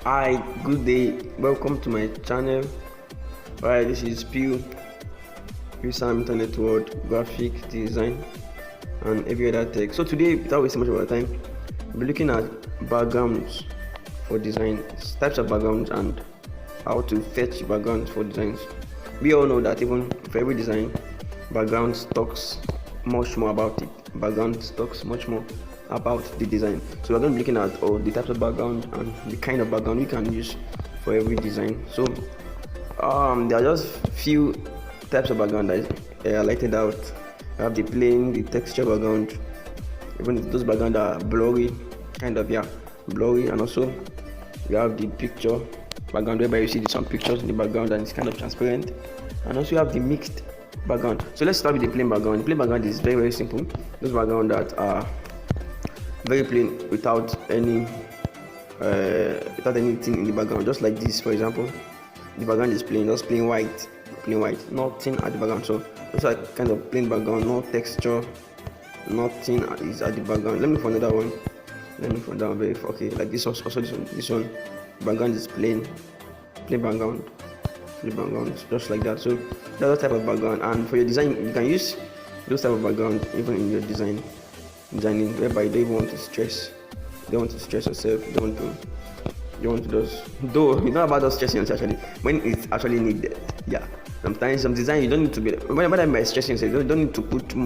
Hi, good day. Welcome to my channel. Alright, this is Sam Internet World, graphic design, and every other tech. So today, without wasting much of our time, we'll be looking at backgrounds for design, types of backgrounds, and how to fetch backgrounds for designs. We all know that even for every design, background talks much more about it. Background talks much more about the design. So we're going to be looking at all the types of background and the kind of background we can use for every design. So there are just few types of background that I highlighted out. You have the plain, the texture background, even if those background are blurry, blurry, and also you have the picture background whereby you see some pictures in the background and it's kind of transparent, and also you have the mixed background. So let's start with the plain background. The plain background is very simple. Those background that are very plain without anything in the background, just like this. For example, the background is plain, just plain white, nothing at the background. So those are kind of plain background, no texture, nothing is at the background. Let me find another one. Okay, like this one. Also this one background is plain background, just like that. So that's type of background, and for your design you can use those type of background even in your designing, whereby you don't even want to stress, yourself. You don't want to just, though it's not about us stressing yourself actually when it's actually needed. Yeah, sometimes some design you don't need to be, when I'm by stressing yourself, you don't need to put too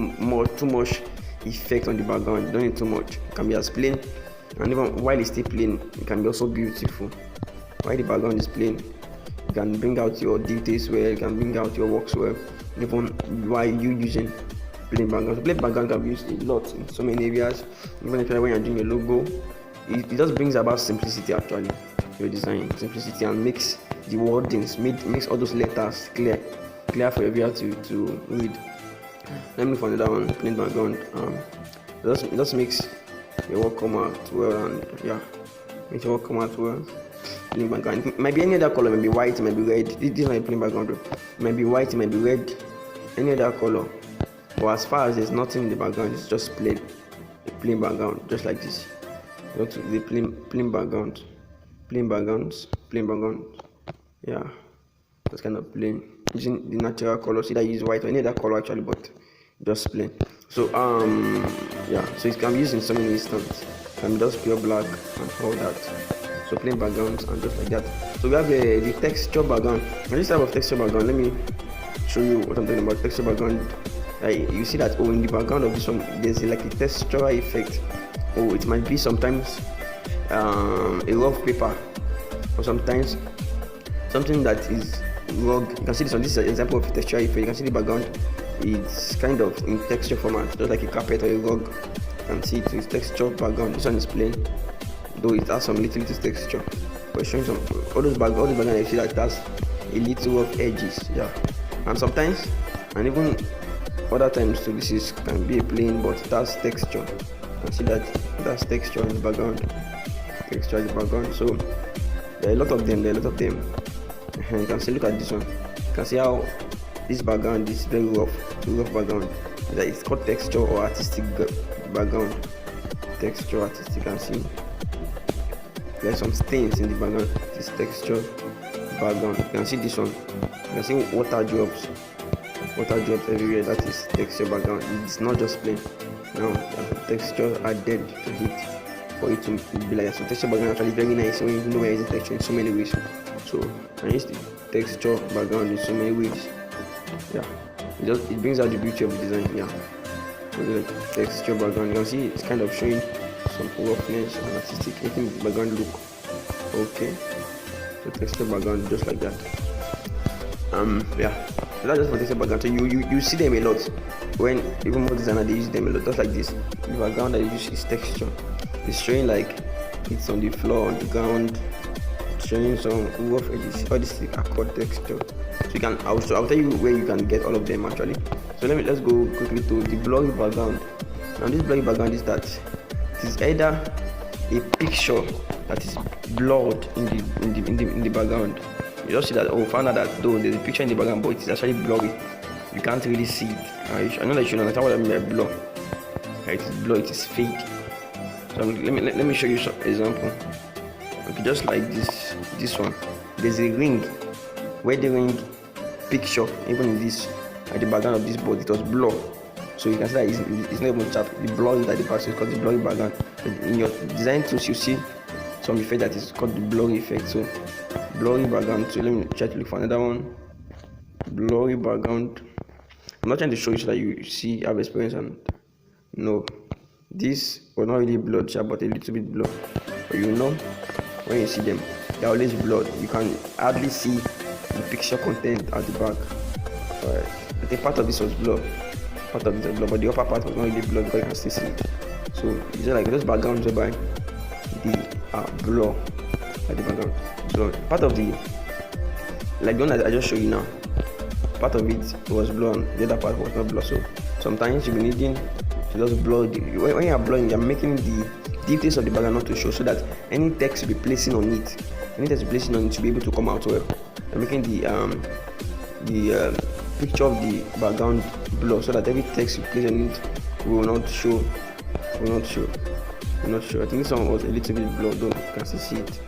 much effect on the background. You don't need too much. It can be as plain, and even while it's still plain, it can be also beautiful. While the background is plain, you can bring out your details well, you can bring out your works well, even while you using plain background. So plain background can be used a lot in so many areas. Even if when you're doing a logo, it just brings about simplicity actually. Your design, simplicity, and makes the wordings, makes all those letters clear for your viewer to read. Let me find another one, plain background. It just makes your work come out well, and makes your work come out well. Plain background. It might be any other color, maybe white, maybe red. This is not a plain background. It might be white, it might be red, any other color. But as far as there's nothing in the background, it's just plain background, just like this. Go to the plain background. Yeah, that's kind of plain. Using the natural colors, either use white or any other color actually, but just plain. So so it can be used in so many instances. It can be just pure black and all that. So plain backgrounds and just like that. So we have the texture background. And this type of texture background, let me show you what I'm talking about. Texture background. You see that in the background of this one, there's like a texture effect. It might be sometimes a rough paper, or sometimes something that is rugged. You can see this one. This is an example of a texture effect. You can see the background. It's kind of in texture format, just like a carpet or a rug. You can see it's texture background. This one is plain, though it has some little texture. But showing some all those background, you see that it has a little rough edges. Yeah, and sometimes, and even other times too, this can be a plain, but it has texture. You can see that it has texture in the background. So there are a lot of them. And you can see, look at this one. You can see how this background is very rough background. It's called texture or artistic background. Texture artistic. You can see there's some stains in the background. This texture background. You can see this one. You can see water drops everywhere. That is texture background. It's not just plain. Now texture added to it for it to be like that. So texture background actually very nice when you know where is the texture in so many ways. So I use the texture background in so many ways. Yeah, it brings out the beauty of the design. Yeah, so the texture background, you can see it's kind of showing some roughness and artistic, making the background look okay. So texture background just like that. So that's just for texture background. So you see them a lot when even more designers, they use them a lot. Just like this, the background that you use is texture. It's showing like it's on the floor, on the ground, showing some rough edges. All this are called texture. So you can I'll tell you where you can get all of them actually. So let's go quickly to the blurry background. Now this blurry background is that it is either a picture that is blurred in the background. You just see that found out that though there's a picture in the background, but it is actually blurry. You can't really see it. I know that you should understand what I mean by blur. It is blur, it is fake. So let me show you some example. Okay, just like this one, there's a ring where the ring picture, even in this at the background of this board, it was blur. So you can see that it's not even sharp. The blur is at the back, so it's called the blurry background. In your design tools, you see some effect that is called the blurry effect. So blurry background. So let me try to look for another one. Blurry background. I'm not trying to show you so that you see, have experience, and no, this was not really blurred, but a little bit blurred. But you know, when you see them, they're always blurred. You can hardly see the picture content at the back. Alright, I think part of this was blurred. Part of it was blurred, but the upper part was not really blurred because you can still see it. So it's like those backgrounds whereby the blur at the background. So part of the, like the one that I just showed you now, part of it was blurred, the other part was not blurred. So sometimes you'll be needing to just blur when you are blurring, you're making the details of the background not to show, so that any text you'll be placing on it, to be able to come out well. You're making the picture of the background blur, so that every text you place on it will not show. I think this one was a little bit blurred, though. You can still see it.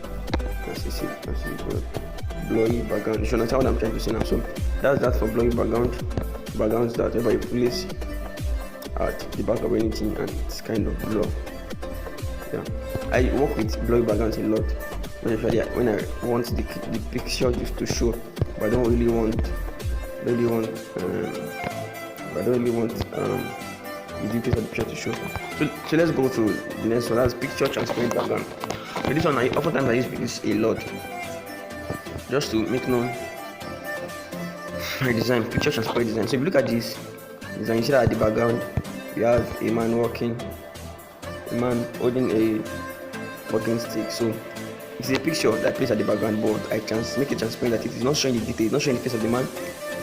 Blurry background. You should understand what I'm trying to say now. So that's that for blurry backgrounds that ever you place at the back of anything, and it's kind of blur. Yeah, I work with blurry backgrounds a lot, especially when I want the picture just to show, but I don't really want the details of the picture to show. So let's go to the next one. That's picture transparent background. So this one, oftentimes I use this a lot, just to make known my design, picture transparent design. So if you look at this design, you see that at the background you have a man holding a walking stick. So it's a picture that plays at the background, but I can make it transparent, that it is not showing the detail, it's not showing the face of the man,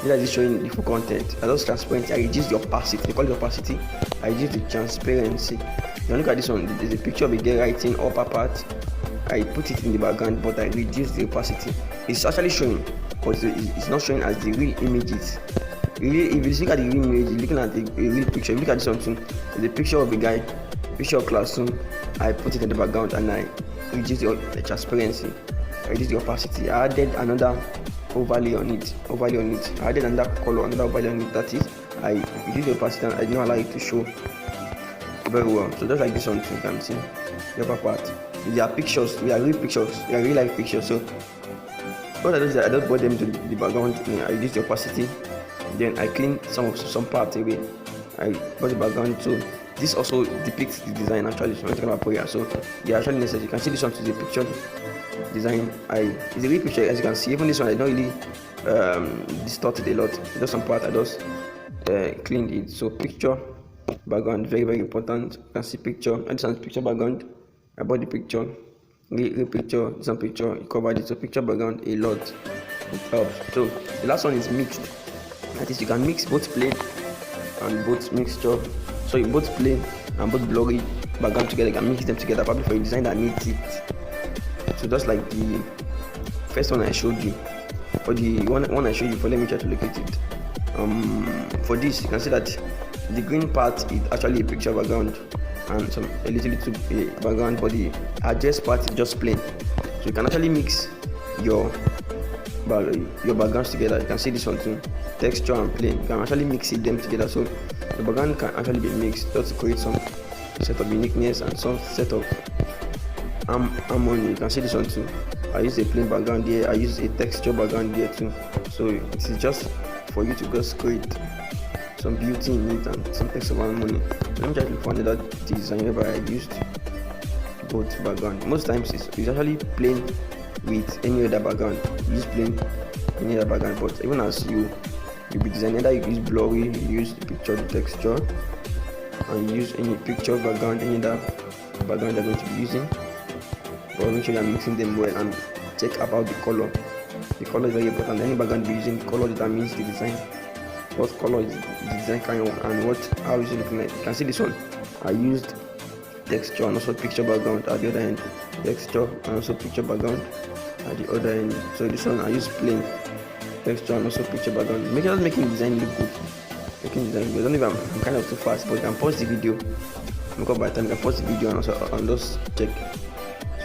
neither is it showing the full content. I just transparent. I reduce the opacity. They call it opacity. I reduce the transparency. Now look at this one. There's a picture of a girl writing upper part. I put it in the background, but I reduce the opacity. It's actually showing, but it's not showing as the real images. Really, if you look at the real image, you're looking at a real picture. If you look at this one too, there's a picture of a guy, picture of classroom. I put it in the background and I reduce the transparency. I reduce the opacity. I added another overlay on it. I added another color, another overlay on it. That is, I reduce the opacity and I don't allow it to show very well. So just like this one too, you can see the upper part. They are pictures, they are real life pictures. So what I do is I don't put them to the background. I reduce the opacity, then I clean some parts away. I put the background. So this also depicts the design actually. So I'm talking about prayer. So they are actually necessary. You can see this one to the picture design. It's a real picture, as you can see. Even this one I don't really distorted a lot. Just some part I just cleaned it. So picture background, very very important. You can see picture. This one picture background. I bought the picture, real picture, some picture, you covered it. So picture background a lot, it helps. So the last one is mixed. That is, you can mix both plain and both mixture. So you both plain and both blurry background together, you can mix them together, probably for a design that needs it. So just like the first one I showed you, or the one I showed you, for let me try to locate it. For this, you can see that the green part is actually a picture background and a little background, but the adjust part is just plain. So you can actually mix your backgrounds together. You can see this one too, texture and plain. You can actually mix them together, so the background can actually be mixed just to create some set of uniqueness and some set of harmony. You can see this one too. I use a plain background here, I use a texture background here too. So it is just for you to just create some beauty in it and some extra harmony. Let me try to look for another design where I used both background. Most times it's actually plain with any other background. You use plain any other background, but even as you be designing, either you use blurry, you use the picture, the texture, and you use any picture background, any other background you're going to be using. But make sure you're mixing them well and check about the color. The color is very important. Any background you're using, the color determines the design. What color is the design kind of, and how is it looking like. You can see this one. I used texture and also picture background at the other end. Texture and also picture background at the other end. So this one I use plain texture and also picture background. Making the design look good. Making the design good. I don't know if I'm kind of too fast, but you can pause the video. Because by the time you can pause the video and also just check.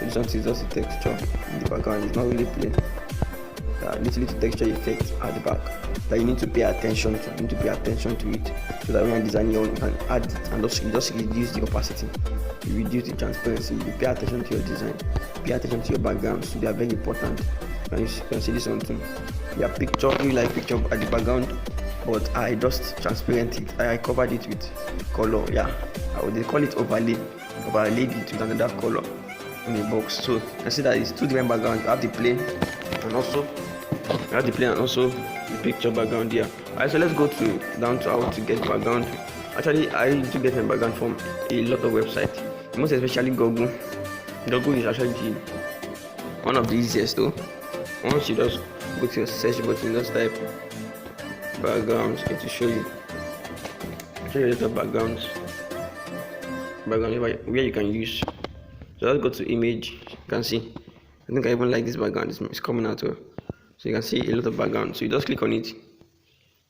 So this one is just a texture in the background. It's not really plain. Little texture effect at the back that you need to pay attention to. You need to pay attention to it so that when you're designing you can add it and just reduce the opacity. You reduce the transparency. You pay attention to your design. Pay attention to your backgrounds. So they are very important. You can see this one too. Yeah, picture, really like picture at the background, but I just transparent it. I covered it with color. Yeah, they call it overlay. Overlaid it with another color in the box. So you can see that it's two different backgrounds. You have the plain and also the picture background here. Alright, so let's go down to how to get background. Actually, I do get my background from a lot of websites, most especially Google. Google is actually one of the easiest though. Once you just go to your search button, just type backgrounds, it will show you a lot of backgrounds where you can use. So let's go to image. You can see, I think I even like this background. It's coming out well. So you can see a lot of background. So you just click on it,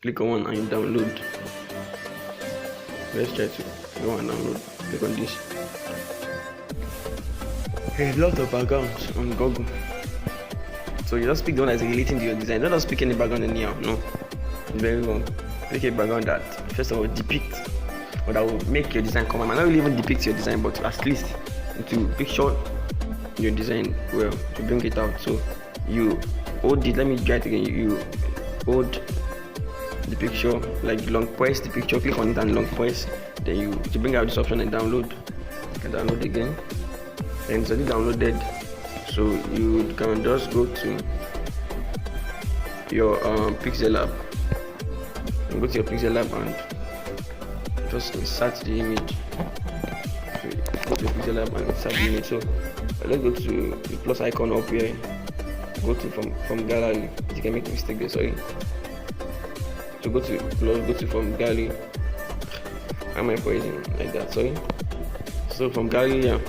click on one and you download. Let's try to go and download. Click on this. A lot of backgrounds on Google. So you just pick the one that's relating to your design. Don't just pick any background anyhow. No, it's very wrong. Pick a background that first of all depict or that will make your design come. And not really even depict your design, but at least to picture your design well, to bring it out. So you hold it. Let me try it again. You hold the picture, like long press the picture, click on it and long press. Then you to bring out this option and download. You can download again. And it's already downloaded. So you can just go to your Pixel Lab. And go to your Pixel Lab and just insert the image. So go to Pixel Lab and insert the image. So let's go to the plus icon up here. Go to from gallery. You can make a mistake there, sorry. So go to from gallery. Am I pointing like that? Sorry. So from gallery, yeah.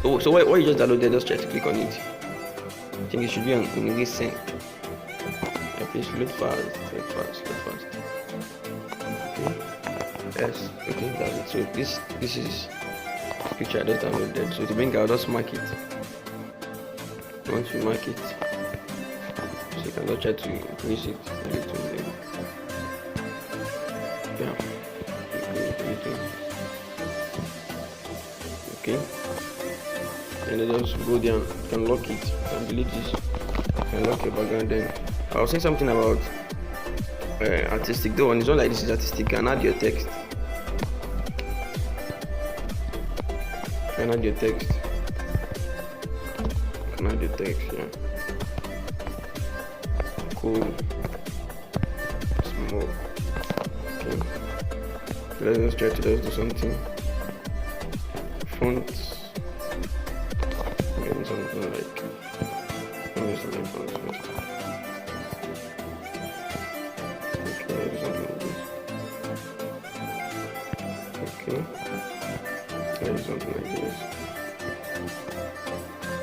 Oh, so what you just downloaded, just try to click on it. I think it should be on recent. Yeah, please load fast. Okay. Yes, okay, that's it. So this is the picture I just downloaded. So to bring out, just mark it. Once you mark it, so you can just try to increase it a little bit. Yeah. Okay. And then just go down, you can lock it and delete this. You can lock your background. Then I was saying something about artistic. Though one is not like this is artistic. You can add your text. You can add your text. Yeah. Cool. Small. Okay. Let's just try to just do something. Font. Something like this.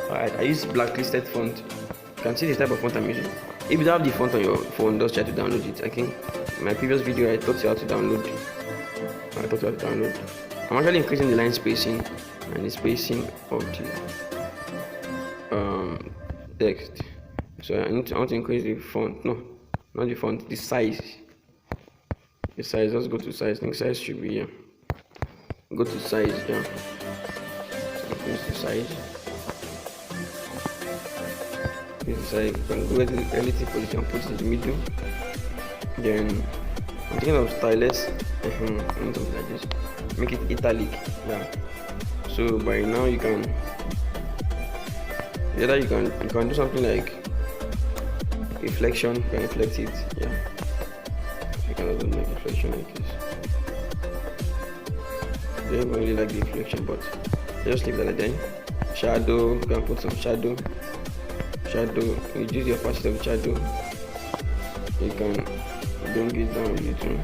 Alright, I use blacklisted font. You can see the type of font I'm using. If you don't have the font on your phone, just try to download it. I think in my previous video I taught you how to download. I'm actually increasing the line spacing and the spacing of the text. So I want to increase the font. No, not the font, the size. Let's go to size. I think size should be here. Go to size, yeah. So increase the size. You can go to the relative position, put it in the middle. Then I'm thinking of stylus. Something like this. Make it italic. Yeah. So by now you can do something like reflection. You can reflect it. Yeah. You can also make reflection like this. I don't really like the reflection, but just leave that like that. Shadow. You can put some shadow. Reduce the opacity of the shadow. You can bring it down a little.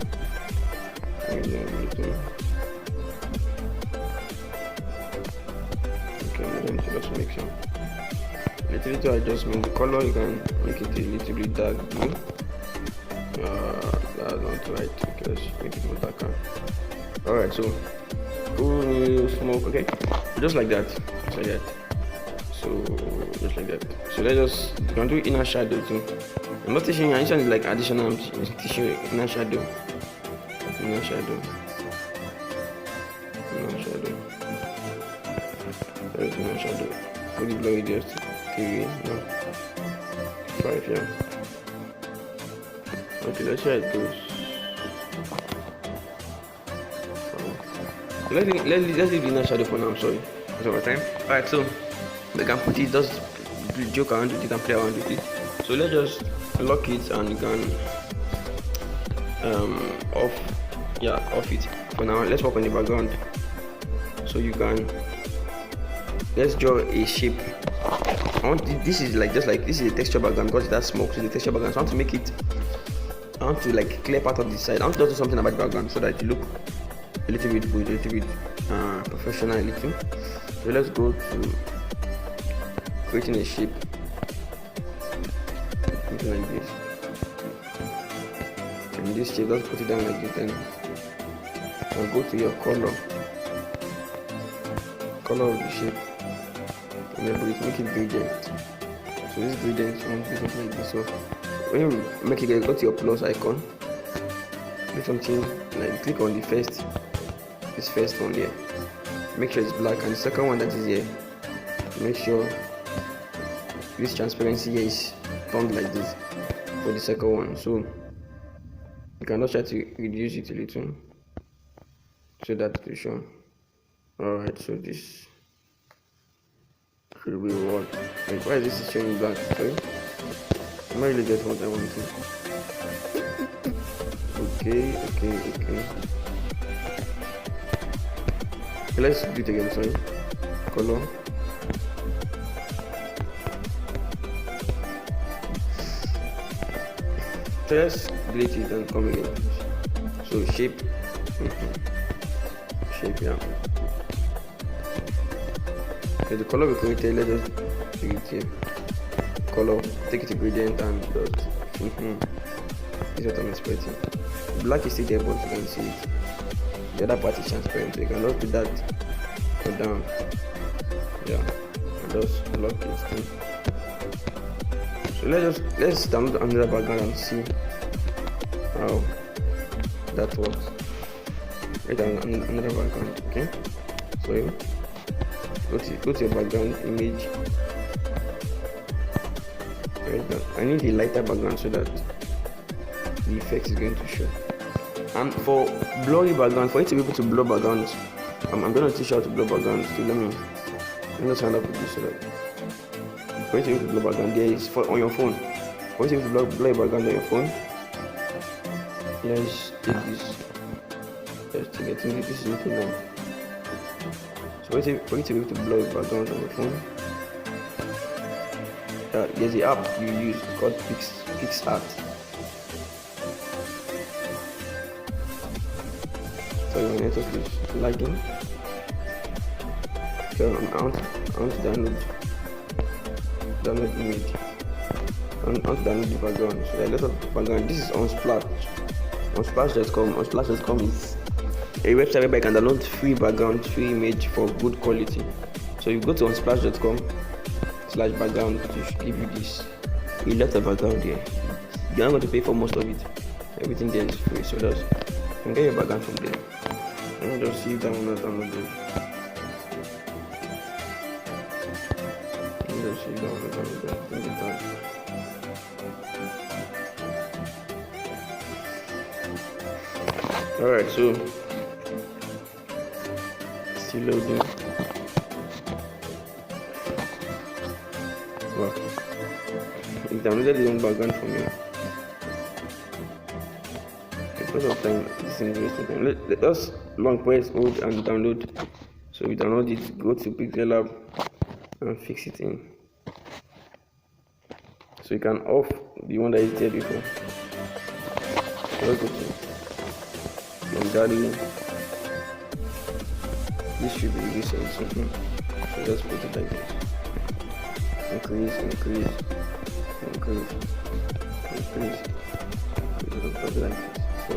Okay, just make some little adjustment. The color you can make it a little bit dark blue. That's not right. Okay, let's make it more darker. Alright, so cool smoke. Okay, just like that. So just like that. So you can do inner shadow too. I'm not teaching you, this one is like additional, I'm teaching you inner shadow. Inner shadow. There's inner shadow. Put the blur radius to 3, no, 5, yeah. Okay, let's see how it goes. Let's leave the inner shadow for now, I'm sorry. That's all my time. Alright, so we can put it, just joke around with it, you can play around with it. So let's just lock it and you can off it. For now, let's work on the background. So you can, let's draw a shape. This is a texture background because that's smoke, so the texture background. So I want to like clear part of the side. I want to do something about the background so that it look a little bit good, a little bit professional, a little. So let's go to creating a shape. Something like this. And this shape, let's put it down like this. Then I'll go to your color of the shape. And then make it gradient. So this gradient, you want to do something like this. So when you make it, go to your plus icon. Do something like click on this first one here. Make sure it's black, and the second one that is here, make sure this transparency here is turned like this for the second one. So you can also try to reduce it a little so that it will show. Alright, so this should be what? Like, why is this showing black? Sorry, I'm not really get what I want to. Okay. Let's do it again, sorry. Color. So let's delete it and come again. So shape. Shape, yeah. Okay, the color we created, let's just do it here. Color, take it to gradient and dot. This is what I'm expecting. Black is still there, but you can see it. The other part is transparent, so you can just do that go down. Yeah, and just lock it too. So let's download another background and see how that works. Write down another background, okay? So go to your background image. I need a lighter background so that the effect is going to show. And for blurry background, for you to be able to blur backgrounds, I'm going to teach you how to blur backgrounds. So let me sign up with this so that for you to be able to blur background, there is on your phone. For you to be able to blur background on your phone, let's take this. Let's take it. This is looking now. So for you to be able to blur background on your phone, there's the app you use called PixArt. So you want to click lighting. So I want to download image. I want to download the background. So there are a lot of background. This is on Splash. On Splash.com. On Splash.com is a website where you can download free background, free image for good quality. So you go to onsplash.com/background, it should give you this a lot of background here. You're not going to pay for most of it. Everything there is free. So you can get your background from there. And just see that one not downloaded. Just see that one not downloaded. Alright, so still loading. Wow, it downloaded the own background from you. Because of time, this is wasting time. Let us long press, hold, and download. So we download it, go to Pixellab and fix it in. So you can off the one that is there before. Let's go to gallery. This should be this or something. So just put it like this. Increase. Like this. So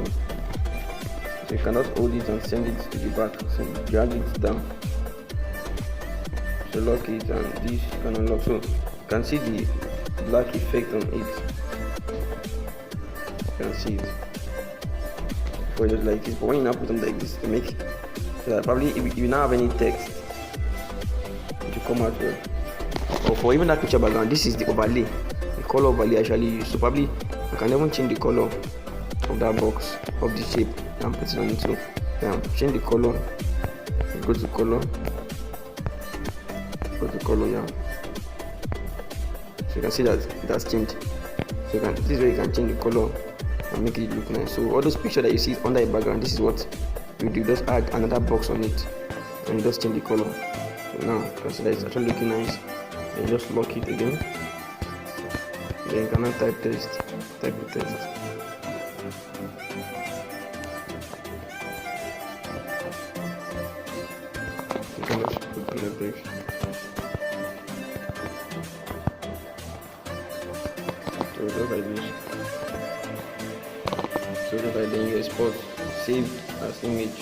you cannot hold it and send it to the back. So drag it down. to lock it, and this can unlock. So you can see the black effect on it. You can see it for just like this. But when you now put them like this to make so that probably if you now have any text, it will come out well. Or for even that picture background, this is the overlay, the color overlay I actually use. So probably I can even change the color of that box, of the shape and put it on it. So change the color, go to color, yeah. So you can see that it has changed. So this is where you can change the color and make it look nice. So all those pictures that you see under the background, this is what you do. Just add another box on it and you just change the color. So now you can see that it's actually looking nice. And just lock it again. Then you can now type the test. You can just put on the text. So just like this. So just like then you export, save as image.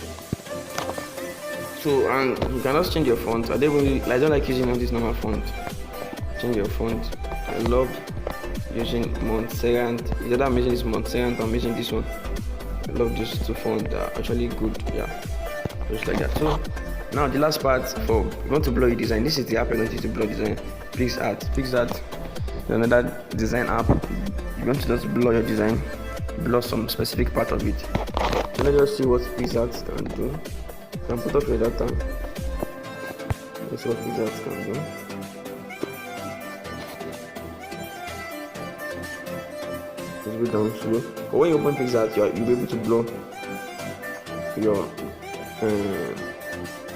So and you can just change your font. I don't like using all this normal font. Change your font. I love using Montserrat. Either I'm using this Montserrat or I'm using this one. I love these two fonts. They're actually good. Yeah, just like that. So now the last part for you want to blur your design. This is the app I want you to blur design. PixArt is another design app. You want to just blur your design, blur some specific part of it. So let's just see what PixArt can do. You can put up your data. That's what PixArt can do. Let's go down slow. But when you open PixArt, you'll be able to blur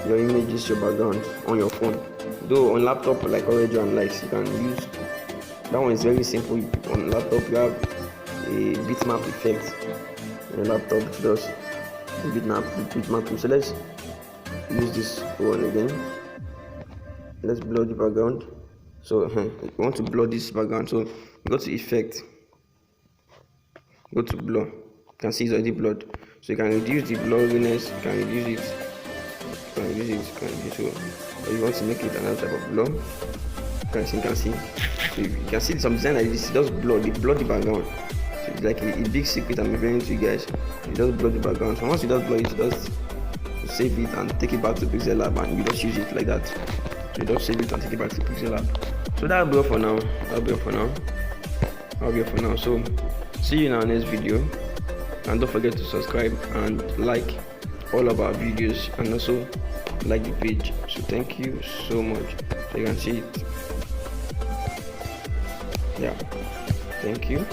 your images, your background on your phone. Though on laptop, like Audio and Likes, you can use that one. Is very simple. On laptop, you have a bitmap effect. On your laptop, just bitmap. So let's use this one again. Let's blur the background. So you want to blur this background. So go to Effect. Go to Blur. You can see it's already blurred. So you can reduce the blurriness. You can reduce it. Or you want to make it another type of blur. You can see. So you can see some design like this. It does blur the background. So it's like a big secret I'm revealing to you guys. It does blur the background. So once you just blur it, you save it and take it back to Pixel Lab, and you just use it like that. So you just save it and take it back to Pixel Lab. So that'll be all for now. So see you in our next video, and don't forget to subscribe and like all of our videos, and also like the page. So thank you so much. So you can see it. Yeah, thank you.